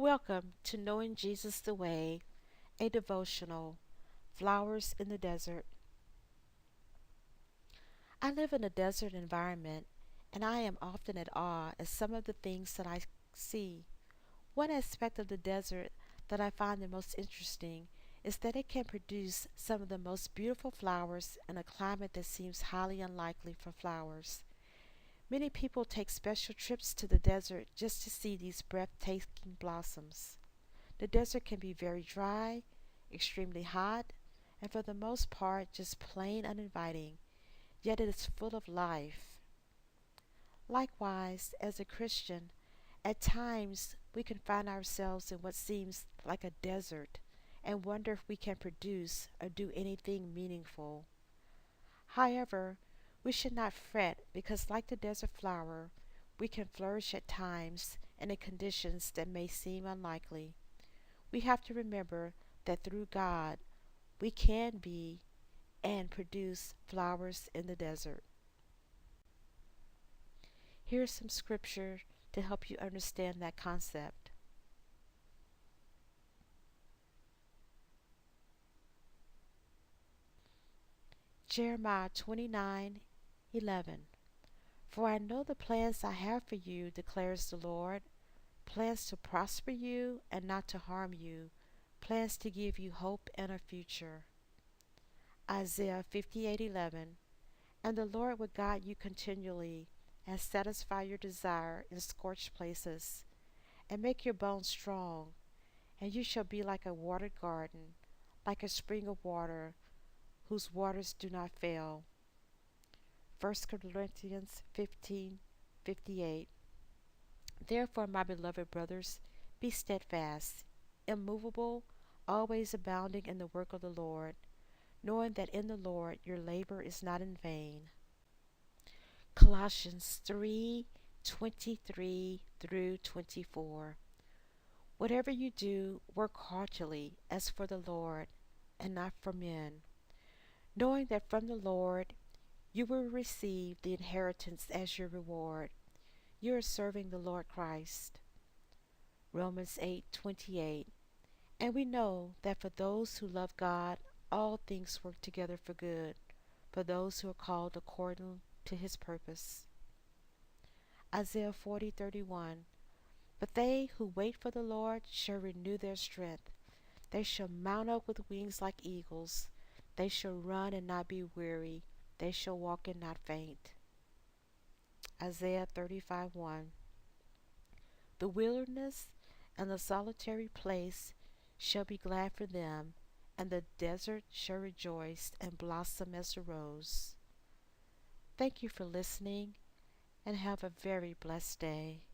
Welcome to Knowing Jesus the Way, a devotional, Flowers in the Desert. I live in a desert environment, and I am often at awe at some of the things that I see. One aspect of the desert that I find the most interesting is that it can produce some of the most beautiful flowers in a climate that seems highly unlikely for flowers. Many people take special trips to the desert just to see these breathtaking blossoms. The desert can be very dry, extremely hot, and for the most part just plain uninviting, yet it is full of life. Likewise, as a Christian, at times we can find ourselves in what seems like a desert and wonder if we can produce or do anything meaningful. However, we should not fret because, like the desert flower, we can flourish at times and in conditions that may seem unlikely. We have to remember that through God we can be and produce flowers in the desert. Here's some scripture to help you understand that concept. Jeremiah 29:11. For I know the plans I have for you, declares the Lord, plans to prosper you and not to harm you, plans to give you hope and a future. Isaiah 58:11. And the Lord will guide you continually, and satisfy your desire in scorched places, and make your bones strong, and you shall be like a watered garden, like a spring of water, whose waters do not fail. 1 Corinthians 15:58. Therefore, my beloved brothers, be steadfast, immovable, always abounding in the work of the Lord, knowing that in the Lord your labor is not in vain. Colossians 3:23 through 24. Whatever you do, work heartily as for the Lord and not for men, knowing that from the Lord you will receive the inheritance as your reward. You are serving the Lord Christ. Romans 8:28. And we know that for those who love God, all things work together for good, for those who are called according to his purpose. Isaiah 40:31. But they who wait for the Lord shall renew their strength. They shall mount up with wings like eagles. They shall run and not be weary. They shall walk and not faint. Isaiah 35:1. The wilderness and the solitary place shall be glad for them, and the desert shall rejoice and blossom as a rose. Thank you for listening, and have a very blessed day.